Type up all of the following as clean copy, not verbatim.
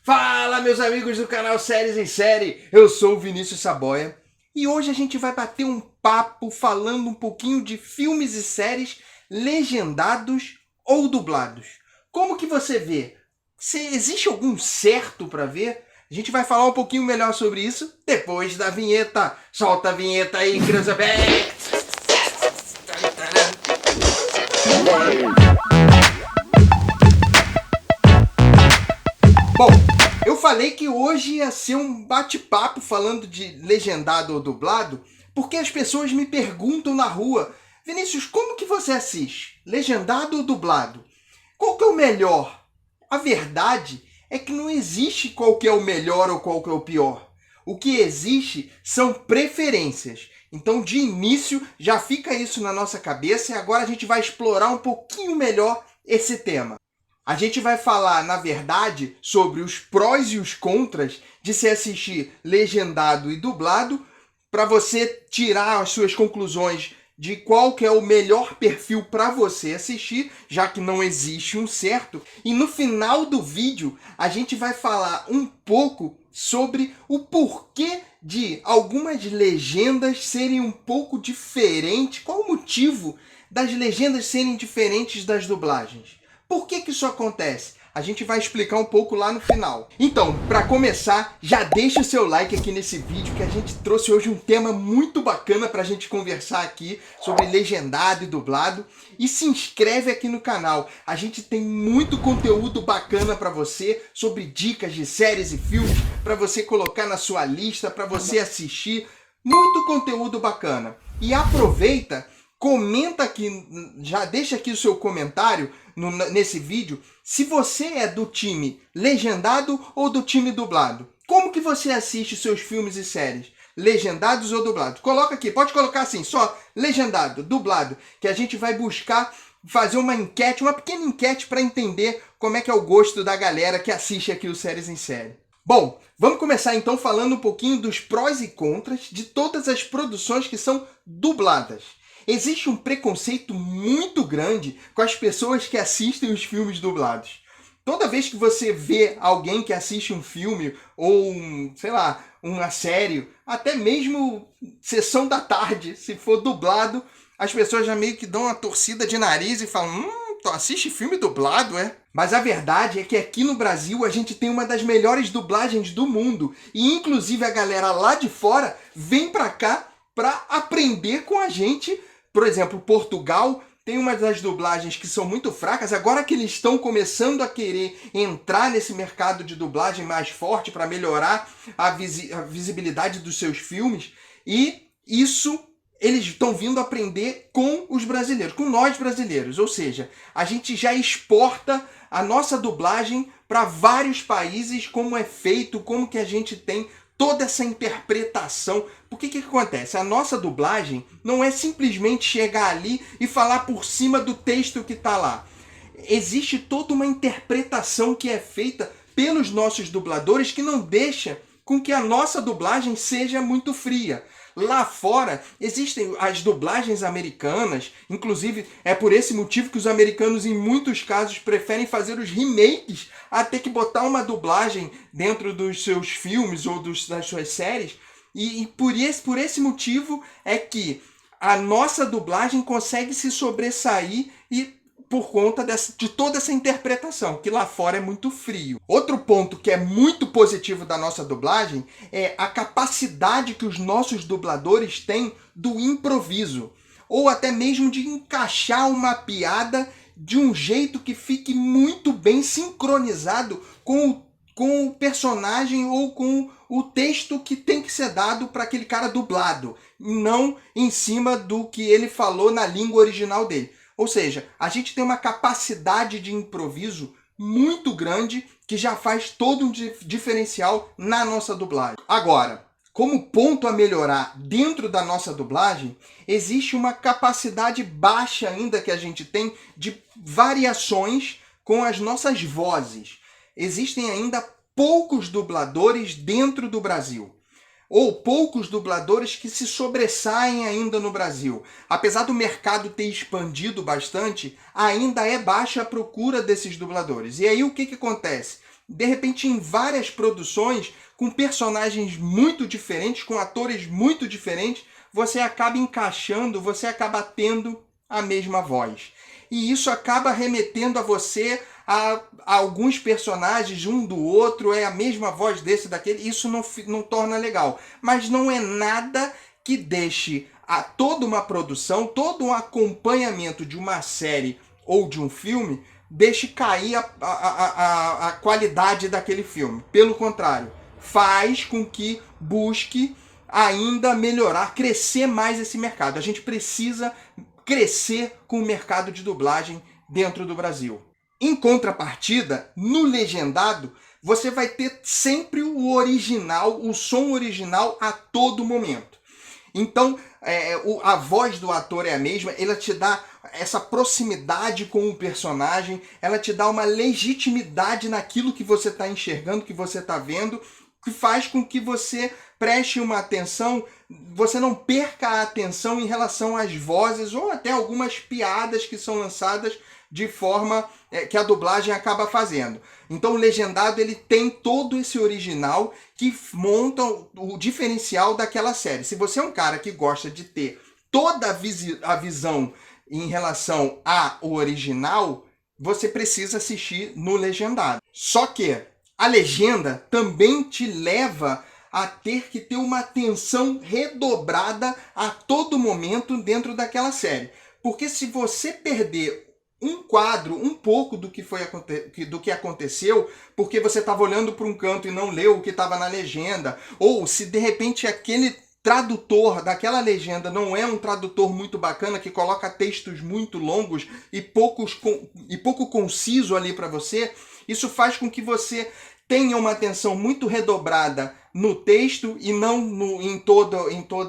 Fala, meus amigos do canal Séries em Série, eu sou o Vinícius Saboia e hoje a gente vai bater um papo falando um pouquinho de filmes e séries legendados ou dublados. Como que você vê? Se existe algum certo para ver? A gente vai falar um pouquinho melhor sobre isso depois da vinheta. Solta a vinheta aí, criança. Bom, eu falei que hoje ia ser um bate-papo falando de legendado ou dublado, porque as pessoas me perguntam na rua: Vinícius, como que você assiste? Legendado ou dublado? Qual que é o melhor? A verdade é que não existe qual que é o melhor ou qual que é o pior. O que existe são preferências. Então, de início, já fica isso na nossa cabeça e agora a gente vai explorar um pouquinho melhor esse tema. A gente vai falar, na verdade, sobre os prós e os contras de se assistir legendado e dublado, para você tirar as suas conclusões de qual que é o melhor perfil para você assistir, já que não existe um certo. E no final do vídeo, a gente vai falar um pouco sobre o porquê de algumas legendas serem um pouco diferentes, qual o motivo das legendas serem diferentes das dublagens. Por que isso acontece? A gente vai explicar um pouco lá no final. Então, para começar, já deixa o seu like aqui nesse vídeo, que a gente trouxe hoje um tema muito bacana para a gente conversar aqui sobre legendado e dublado. E se inscreve aqui no canal. A gente tem muito conteúdo bacana para você, sobre dicas de séries e filmes, para você colocar na sua lista, para você assistir. Muito conteúdo bacana. E aproveita, comenta aqui, já deixa aqui o seu comentário nesse vídeo, se você é do time legendado ou do time dublado. Como que você assiste seus filmes e séries? Legendados ou dublados? Coloca aqui, pode colocar assim, só legendado, dublado, que a gente vai buscar fazer uma enquete, uma pequena enquete para entender como é que é o gosto da galera que assiste aqui o Séries em Série. Bom, vamos começar então falando um pouquinho dos prós e contras de todas as produções que são dubladas. Existe um preconceito muito grande com as pessoas que assistem os filmes dublados. Toda vez que você vê alguém que assiste um filme ou, uma série, até mesmo Sessão da Tarde, se for dublado, as pessoas já meio que dão uma torcida de nariz e falam: tu assiste filme dublado, é? Mas a verdade é que aqui no Brasil a gente tem uma das melhores dublagens do mundo. E inclusive a galera lá de fora vem pra cá pra aprender com a gente. Por exemplo, Portugal tem uma das dublagens que são muito fracas. Agora que eles estão começando a querer entrar nesse mercado de dublagem mais forte para melhorar a visibilidade dos seus filmes. E isso eles estão vindo aprender com os brasileiros, com nós brasileiros. Ou seja, a gente já exporta a nossa dublagem para vários países, como é feito, como que a gente tem toda essa interpretação. Porque que acontece? A nossa dublagem não é simplesmente chegar ali e falar por cima do texto que está lá. Existe toda uma interpretação que é feita pelos nossos dubladores que não deixa com que a nossa dublagem seja muito fria. Lá fora existem as dublagens americanas, inclusive é por esse motivo que os americanos em muitos casos preferem fazer os remakes a ter que botar uma dublagem dentro dos seus filmes ou das suas séries. E por esse motivo é que a nossa dublagem consegue se sobressair e por conta de toda essa interpretação, que lá fora é muito frio. Outro ponto que é muito positivo da nossa dublagem é a capacidade que os nossos dubladores têm do improviso, ou até mesmo de encaixar uma piada de um jeito que fique muito bem sincronizado com o personagem ou com o texto que tem que ser dado para aquele cara dublado, não em cima do que ele falou na língua original dele. Ou seja, a gente tem uma capacidade de improviso muito grande que já faz todo um diferencial na nossa dublagem. Agora, como ponto a melhorar dentro da nossa dublagem, existe uma capacidade baixa ainda que a gente tem de variações com as nossas vozes. Existem ainda poucos dubladores dentro do Brasil. Ou poucos dubladores que se sobressaem ainda no Brasil. Apesar do mercado ter expandido bastante, ainda é baixa a procura desses dubladores. E aí o que acontece? de repente em várias produções, com personagens muito diferentes, com atores muito diferentes, você acaba encaixando, você acaba tendo a mesma voz. E isso acaba remetendo a você a alguns personagens, um do outro, é a mesma voz desse, daquele, isso não torna legal. Mas não é nada que deixe a toda uma produção, todo um acompanhamento de uma série ou de um filme, deixe cair a qualidade daquele filme. Pelo contrário, faz com que busque ainda melhorar, crescer mais esse mercado. A gente precisa crescer com o mercado de dublagem dentro do Brasil. Em contrapartida, no legendado, você vai ter sempre o original, o som original a todo momento. Então, a voz do ator é a mesma, ela te dá essa proximidade com o personagem, ela te dá uma legitimidade naquilo que você está enxergando, que você está vendo, que faz com que você preste uma atenção, você não perca a atenção em relação às vozes ou até algumas piadas que são lançadas de forma que a dublagem acaba fazendo. Então o legendado ele tem todo esse original que monta o diferencial daquela série. Se você é um cara que gosta de ter toda a visão em relação ao original, você precisa assistir no legendado. Só que a legenda também te leva a ter que ter uma atenção redobrada a todo momento dentro daquela série. Porque se você perder um quadro, um pouco do que aconteceu, porque você estava olhando para um canto e não leu o que estava na legenda, ou se de repente aquele tradutor daquela legenda não é um tradutor muito bacana, que coloca textos muito longos e pouco conciso ali para você, isso faz com que você tenha uma atenção muito redobrada no texto e não em toda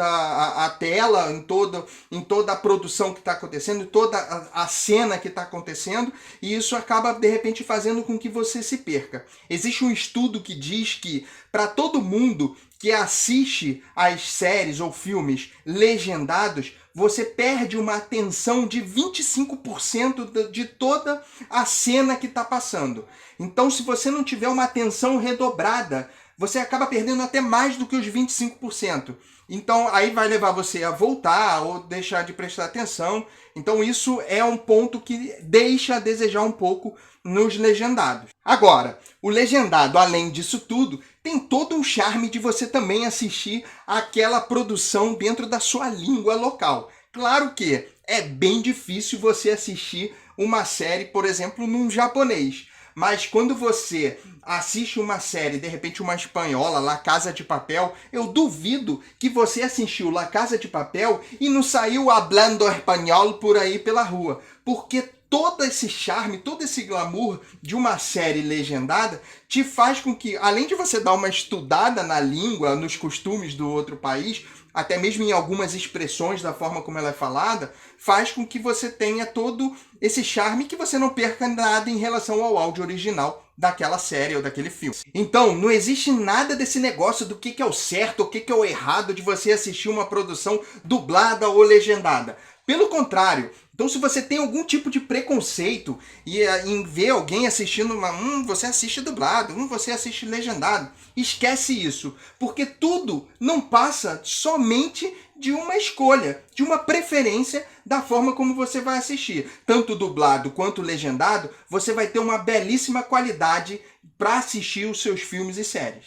a tela, em toda a produção que está acontecendo, em toda a cena que está acontecendo, e isso acaba, de repente, fazendo com que você se perca. Existe um estudo que diz que, para todo mundo que assiste às séries ou filmes legendados, você perde uma atenção de 25% de toda a cena que está passando. Então, se você não tiver uma atenção redobrada, você acaba perdendo até mais do que os 25%. Então, aí vai levar você a voltar ou deixar de prestar atenção. Então, isso é um ponto que deixa a desejar um pouco nos legendados. Agora, o legendado, além disso tudo, tem todo um charme de você também assistir aquela produção dentro da sua língua local. Claro que é bem difícil você assistir uma série, por exemplo, num japonês. Mas quando você assiste uma série, de repente uma espanhola, La Casa de Papel, eu duvido que você assistiu La Casa de Papel e não saiu hablando espanhol por aí pela rua. Porque todo esse charme, todo esse glamour de uma série legendada te faz com que, além de você dar uma estudada na língua, nos costumes do outro país, até mesmo em algumas expressões da forma como ela é falada, faz com que você tenha todo esse charme, que você não perca nada em relação ao áudio original daquela série ou daquele filme. Então, não existe nada desse negócio do que é o certo ou o que é o errado de você assistir uma produção dublada ou legendada. Pelo contrário, então se você tem algum tipo de preconceito em ver alguém assistindo você assiste dublado, você assiste legendado, esquece isso, porque tudo não passa somente de uma escolha, de uma preferência da forma como você vai assistir. Tanto dublado quanto legendado, você vai ter uma belíssima qualidade para assistir os seus filmes e séries.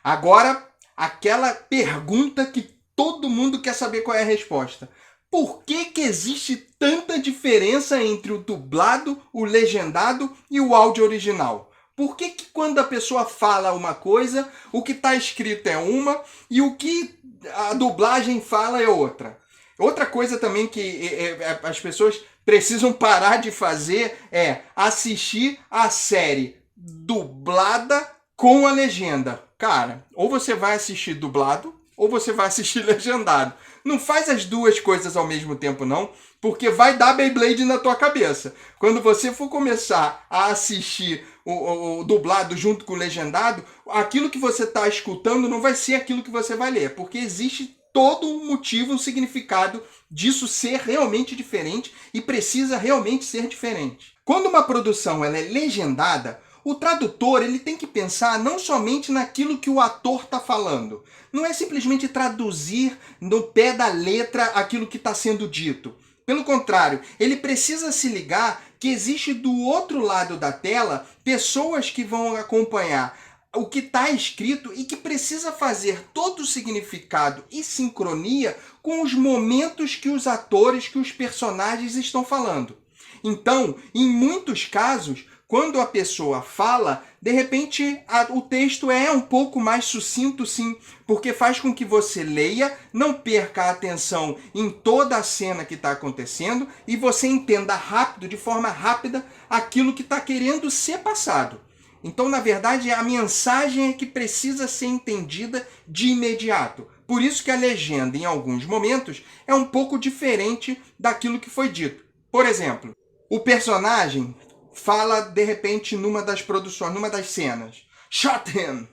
Agora, aquela pergunta que todo mundo quer saber qual é a resposta. Por que existe tanta diferença entre o dublado, o legendado e o áudio original? Por que quando a pessoa fala uma coisa, o que está escrito é uma e o que a dublagem fala é outra? Outra coisa também que as pessoas precisam parar de fazer é assistir a série dublada com a legenda. Cara, ou você vai assistir dublado ou você vai assistir legendado. Não faz as duas coisas ao mesmo tempo, não, porque vai dar Beyblade na tua cabeça. Quando você for começar a assistir o dublado junto com o legendado, aquilo que você está escutando não vai ser aquilo que você vai ler, porque existe todo um motivo, um significado disso ser realmente diferente e precisa realmente ser diferente. Quando uma produção ela é legendada, O tradutor, ele tem que pensar não somente naquilo que o ator está falando. Não é simplesmente traduzir no pé da letra aquilo que está sendo dito. Pelo contrário, ele precisa se ligar que existe do outro lado da tela pessoas que vão acompanhar o que está escrito e que precisa fazer todo o significado e sincronia com os momentos que os atores, que os personagens estão falando. Então, em muitos casos, quando a pessoa fala, de repente o texto é um pouco mais sucinto, sim, porque faz com que você leia, não perca a atenção em toda a cena que está acontecendo e você entenda rápido, de forma rápida, aquilo que está querendo ser passado. Então, na verdade, a mensagem é que precisa ser entendida de imediato. Por isso que a legenda, em alguns momentos, é um pouco diferente daquilo que foi dito. Por exemplo, o personagem fala, de repente, numa das produções, numa das cenas, "Shot him!",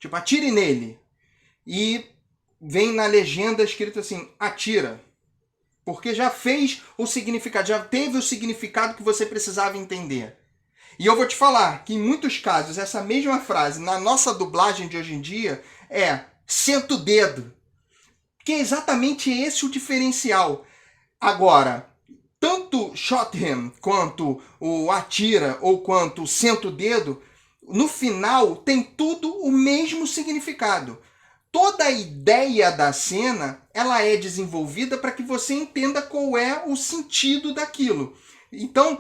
tipo, atire nele. E vem na legenda escrito assim, atira. Porque já fez o significado, já teve o significado que você precisava entender. E eu vou te falar que, em muitos casos, essa mesma frase, na nossa dublagem de hoje em dia, é "senta o dedo". Que é exatamente esse o diferencial. Agora, tanto "shot him" quanto o "atira" ou quanto o "senta o dedo", no final tem tudo o mesmo significado. Toda a ideia da cena, ela é desenvolvida para que você entenda qual é o sentido daquilo. Então,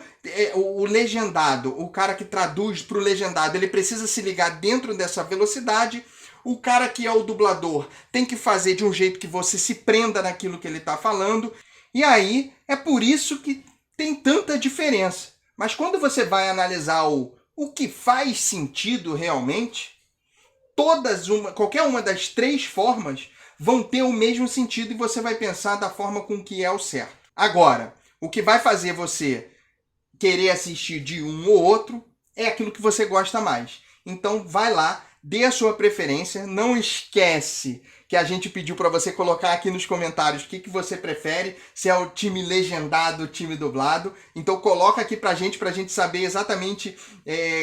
o legendado, o cara que traduz para o legendado, ele precisa se ligar dentro dessa velocidade. O cara que é o dublador tem que fazer de um jeito que você se prenda naquilo que ele está falando. E aí, é por isso que tem tanta diferença. Mas quando você vai analisar o que faz sentido realmente, qualquer uma das três formas vão ter o mesmo sentido e você vai pensar da forma com que é o certo. Agora, o que vai fazer você querer assistir de um ou outro é aquilo que você gosta mais. Então vai lá, dê a sua preferência, não esquece que a gente pediu para você colocar aqui nos comentários o que você prefere, se é o time legendado, o time dublado. Então coloca aqui pra gente saber exatamente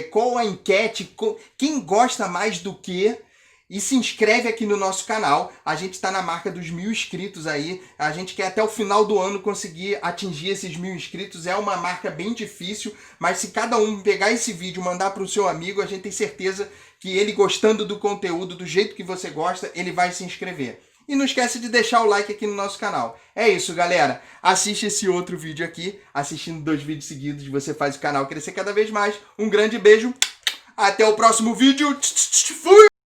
qual a enquete, quem gosta mais do que. E se inscreve aqui no nosso canal. A gente está na marca dos 1000 inscritos aí. A gente quer até o final do ano conseguir atingir esses 1000 inscritos. É uma marca bem difícil, mas se cada um pegar esse vídeo e mandar para o seu amigo, a gente tem certeza que ele, gostando do conteúdo, do jeito que você gosta, ele vai se inscrever. E não esquece de deixar o like aqui no nosso canal. É isso, galera. Assiste esse outro vídeo aqui. Assistindo 2 vídeos seguidos, você faz o canal crescer cada vez mais. Um grande beijo. Até o próximo vídeo. Fui!